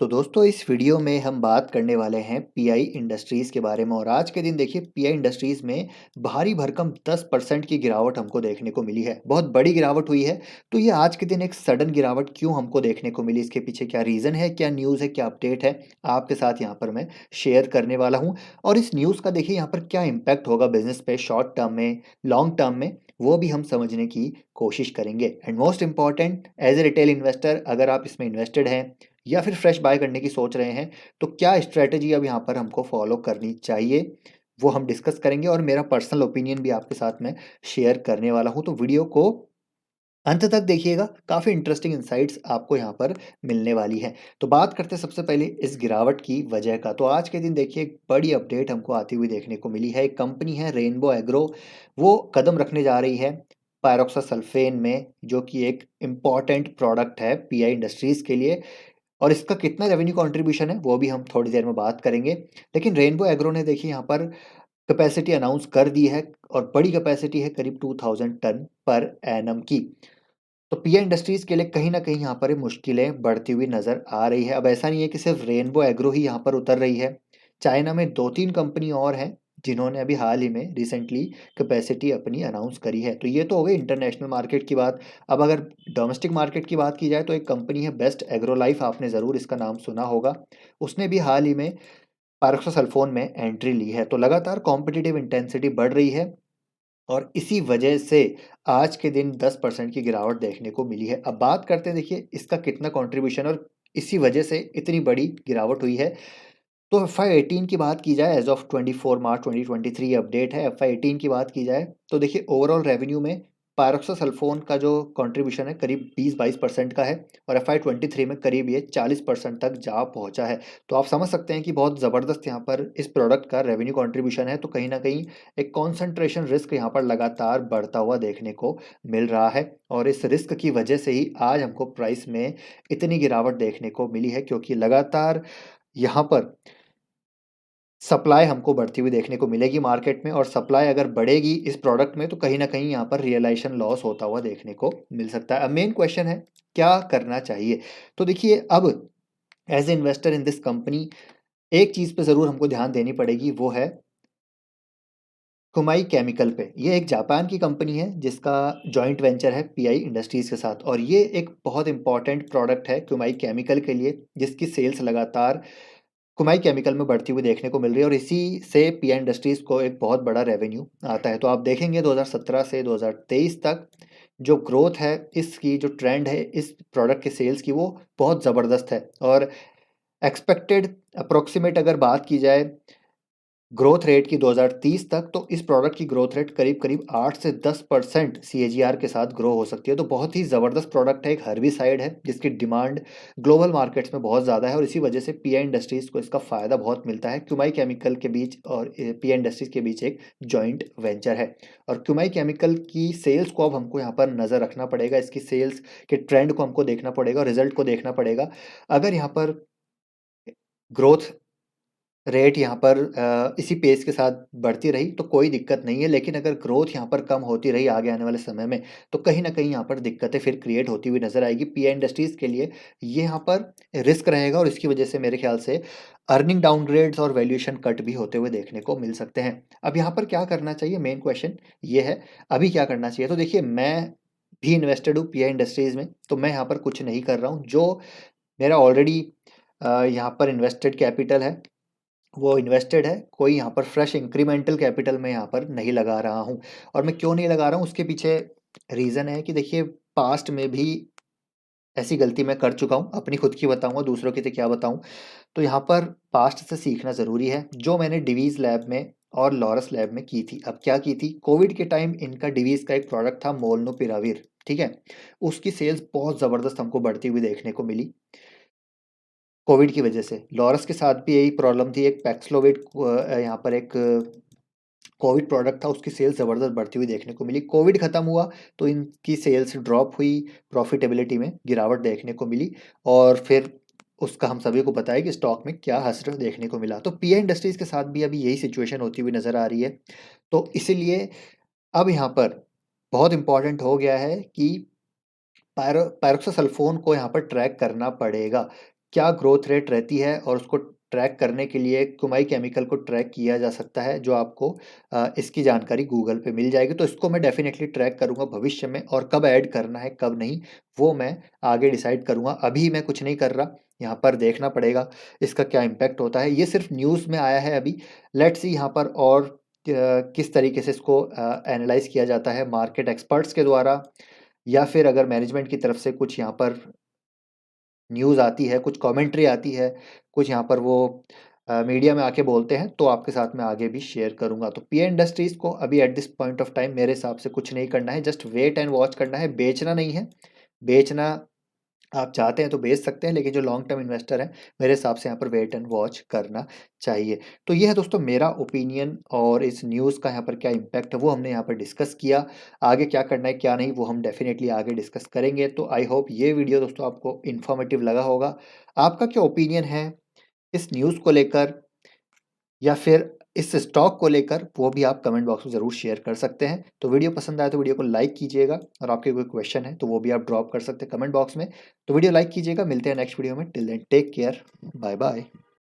तो दोस्तों इस वीडियो में हम बात करने वाले हैं पीआई इंडस्ट्रीज़ के बारे में और आज के दिन देखिए पीआई इंडस्ट्रीज़ में भारी भरकम 10% की गिरावट हमको देखने को मिली है। बहुत बड़ी गिरावट हुई है। तो ये आज के दिन एक सडन गिरावट क्यों हमको देखने को मिली, इसके पीछे क्या रीज़न है, क्या न्यूज़ है, क्या अपडेट है, आपके साथ यहाँ पर मैं शेयर करने वाला हूँ। और इस न्यूज़ का देखिए यहाँ पर क्या इम्पैक्ट होगा बिज़नेस पे शॉर्ट टर्म में, लॉन्ग टर्म में, वो भी हम समझने की कोशिश करेंगे। And most important as a retail investor अगर आप इसमें इन्वेस्टेड हैं या फिर फ्रेश बाय करने की सोच रहे हैं, तो क्या स्ट्रैटेजी अब यहाँ पर हमको फॉलो करनी चाहिए, वो हम डिस्कस करेंगे और मेरा पर्सनल ओपिनियन भी आपके साथ में शेयर करने वाला हूँ। तो वीडियो को अंत तक देखिएगा, काफ़ी इंटरेस्टिंग इनसाइट्स आपको यहाँ पर मिलने वाली है। तो बात करते हैं सबसे पहले इस गिरावट की वजह का। तो आज के दिन देखिए एक बड़ी अपडेट हमको आती हुई देखने को मिली है। एक कंपनी है रेनबो एग्रो, वो कदम रखने जा रही है पायरोक्सासल्फेन में, जो कि एक इम्पॉर्टेंट प्रोडक्ट है पीआई इंडस्ट्रीज़ के लिए। और इसका कितना रेवेन्यू कंट्रीब्यूशन है वो भी हम थोड़ी देर में बात करेंगे। लेकिन रेनबो एग्रो ने देखिए यहाँ पर कैपेसिटी अनाउंस कर दी है और बड़ी कैपेसिटी है करीब 2000 टन पर एनम की। तो पीआई इंडस्ट्रीज के लिए कहीं ना कहीं यहाँ पर ये मुश्किलें बढ़ती हुई नजर आ रही है। अब ऐसा नहीं है कि सिर्फ रेनबो एग्रो ही यहाँ पर उतर रही है। चाइना में दो तीन कंपनी और हैं जिन्होंने अभी हाल ही में रिसेंटली कैपेसिटी अपनी अनाउंस करी है। तो ये तो हो गई इंटरनेशनल मार्केट की बात। अब अगर डोमेस्टिक मार्केट की बात की जाए तो एक कंपनी है बेस्ट एग्रो लाइफ, आपने ज़रूर इसका नाम सुना होगा। उसने भी हाल ही में पायरोक्सासल्फोन में एंट्री ली है। तो लगातार कॉम्पिटिटिव इंटेंसिटी बढ़ रही है और इसी वजह से आज के दिन 10% की गिरावट देखने को मिली है। अब बात करते हैं देखिए इसका कितना कंट्रीब्यूशन और इसी वजह से इतनी बड़ी गिरावट हुई है। तो FY18 की बात की जाए, एज़ ऑफ 24 मार्च 2023 अपडेट है। FY18 की बात की जाए तो देखिए ओवरऑल रेवेन्यू में पायरोक्सासल्फोन का जो कंट्रीब्यूशन है करीब 20-22% का है और FY23 में करीब ये 40% तक जा पहुंचा है। तो आप समझ सकते हैं कि बहुत ज़बरदस्त यहाँ पर इस प्रोडक्ट का रेवेन्यू कंट्रीब्यूशन है। तो कहीं ना कहीं एक कॉन्सेंट्रेशन रिस्क यहाँ पर लगातार बढ़ता हुआ देखने को मिल रहा है और इस रिस्क की वजह से ही आज हमको प्राइस में इतनी गिरावट देखने को मिली है, क्योंकि लगातार यहाँ पर सप्लाई हमको बढ़ती हुई देखने को मिलेगी मार्केट में। और सप्लाई अगर बढ़ेगी इस प्रोडक्ट में तो कहीं ना कहीं यहाँ पर रियलाइजेशन लॉस होता हुआ देखने को मिल सकता है। अब मेन क्वेश्चन है क्या करना चाहिए। तो देखिए अब as a investor in this company एक चीज़ पे ज़रूर हमको ध्यान देनी पड़ेगी, वो है कुमाई केमिकल पे। ये एक जापान की कंपनी है जिसका जॉइंट वेंचर है पीआई इंडस्ट्रीज़ के साथ और ये एक बहुत इंपॉर्टेंट प्रोडक्ट है कुमाई केमिकल के लिए, जिसकी सेल्स लगातार कुमाई केमिकल में बढ़ती हुई देखने को मिल रही है और इसी से पीआई इंडस्ट्रीज़ को एक बहुत बड़ा रेवेन्यू आता है। तो आप देखेंगे 2017 से 2023 तक जो ग्रोथ है, इसकी जो ट्रेंड है इस प्रोडक्ट के सेल्स की, वो बहुत ज़बरदस्त है। और एक्सपेक्टेड अप्रोक्सीमेट अगर बात की जाए ग्रोथ रेट की 2030 तक, तो इस प्रोडक्ट की ग्रोथ रेट करीब करीब 8 से 10% सीएजीआर के साथ ग्रो हो सकती है। तो बहुत ही ज़बरदस्त प्रोडक्ट है, एक हर्बिसाइड है जिसकी डिमांड ग्लोबल मार्केट्स में बहुत ज़्यादा है और इसी वजह से पीआई इंडस्ट्रीज़ को इसका फ़ायदा बहुत मिलता है। क्यूमाई केमिकल के बीच और पीआई इंडस्ट्रीज़ के बीच एक जॉइंट वेंचर है और क्यूमाई केमिकल की सेल्स को अब हमको यहाँ पर नज़र रखना पड़ेगा। इसकी सेल्स के ट्रेंड को हमको देखना पड़ेगा और रिजल्ट को देखना पड़ेगा। अगर यहाँ पर ग्रोथ रेट यहाँ पर इसी पेस के साथ बढ़ती रही तो कोई दिक्कत नहीं है, लेकिन अगर ग्रोथ यहाँ पर कम होती रही आगे आने वाले समय में तो कहीं ना कहीं यहाँ पर दिक्कतें फिर क्रिएट होती हुई नजर आएगी पीआई इंडस्ट्रीज के लिए। ये यहाँ पर रिस्क रहेगा और इसकी वजह से मेरे ख्याल से अर्निंग डाउनग्रेड्स और वैल्यूएशन कट भी होते हुए देखने को मिल सकते हैं। अब यहाँ पर क्या करना चाहिए, मेन क्वेश्चन ये है अभी क्या करना चाहिए। तो देखिए मैं भी इन्वेस्टेड हूँ पीआई इंडस्ट्रीज में, तो मैं यहाँ पर कुछ नहीं कर रहा हूँ। जो मेरा ऑलरेडी यहाँ पर इन्वेस्टेड कैपिटल है वो इन्वेस्टेड है, कोई यहाँ पर फ्रेश इंक्रीमेंटल कैपिटल मैं यहाँ पर नहीं लगा रहा हूँ। और मैं क्यों नहीं लगा रहा हूँ उसके पीछे रीज़न है कि देखिए पास्ट में भी ऐसी गलती मैं कर चुका हूँ, अपनी खुद की बताऊँगा, दूसरों की तो क्या बताऊँ। तो यहाँ पर पास्ट से सीखना ज़रूरी है। जो मैंने डिवीज़ लैब में और लॉरस लैब में की थी, अब क्या की थी, कोविड के टाइम इनका डिवीज़ का एक प्रोडक्ट था मोलनुपिराविर, ठीक है। उसकी सेल्स बहुत ज़बरदस्त हमको बढ़ती हुई देखने को मिली कोविड की वजह से। लॉरस के साथ भी यही प्रॉब्लम थी, एक पैक्सलोविड यहाँ पर एक कोविड प्रोडक्ट था, उसकी सेल्स ज़बरदस्त बढ़ती हुई देखने को मिली। कोविड ख़त्म हुआ तो इनकी सेल्स ड्रॉप हुई, प्रॉफिटेबिलिटी में गिरावट देखने को मिली और फिर उसका हम सभी को पता है कि स्टॉक में क्या हश्र देखने को मिला। तो पीआई इंडस्ट्रीज़ के साथ भी अभी यही सिचुएशन होती हुई नज़र आ रही है। तो इसीलिए अब यहाँ पर बहुत इम्पोर्टेंट हो गया है कि पायरोक्सासल्फोन को यहाँ पर ट्रैक करना पड़ेगा। क्या ग्रोथ रेट रहती है और उसको ट्रैक करने के लिए कुमाई केमिकल को ट्रैक किया जा सकता है, जो आपको इसकी जानकारी गूगल पे मिल जाएगी। तो इसको मैं डेफ़िनेटली ट्रैक करूँगा भविष्य में, और कब ऐड करना है, कब नहीं, वो मैं आगे डिसाइड करूँगा। अभी मैं कुछ नहीं कर रहा, यहाँ पर देखना पड़ेगा इसका क्या इम्पैक्ट होता है। ये सिर्फ़ न्यूज़ में आया है अभी, लेट्स सी यहाँ पर और किस तरीके से इसको एनालाइज़ किया जाता है मार्केट एक्सपर्ट्स के द्वारा, या फिर अगर मैनेजमेंट की तरफ से कुछ यहाँ पर न्यूज़ आती है, कुछ कमेंट्री आती है, कुछ यहाँ पर वो मीडिया में आके बोलते हैं, तो आपके साथ मैं आगे भी शेयर करूँगा। तो पीए इंडस्ट्रीज़ को अभी at this point of time मेरे हिसाब से कुछ नहीं करना है, जस्ट वेट एंड वॉच करना है, बेचना नहीं है। बेचना आप चाहते हैं तो बेच सकते हैं, लेकिन जो लॉन्ग टर्म इन्वेस्टर हैं, मेरे हिसाब से यहाँ पर वेट एंड वॉच करना चाहिए। तो ये है दोस्तों मेरा ओपिनियन, और इस न्यूज़ का यहाँ पर क्या इम्पैक्ट है वो हमने यहाँ पर डिस्कस किया। आगे क्या करना है क्या नहीं वो हम डेफिनेटली आगे डिस्कस करेंगे। तो आई होप ये वीडियो दोस्तों आपको इन्फॉर्मेटिव लगा होगा। आपका क्या ओपिनियन है इस न्यूज़ को लेकर, या फिर इस स्टॉक को लेकर, वो भी आप कमेंट बॉक्स में ज़रूर शेयर कर सकते हैं। तो वीडियो पसंद आए तो वीडियो को लाइक कीजिएगा, और आपके कोई क्वेश्चन है तो वो भी आप ड्रॉप कर सकते हैं कमेंट बॉक्स में। तो वीडियो लाइक कीजिएगा, मिलते हैं नेक्स्ट वीडियो में। Till then take care, bye bye.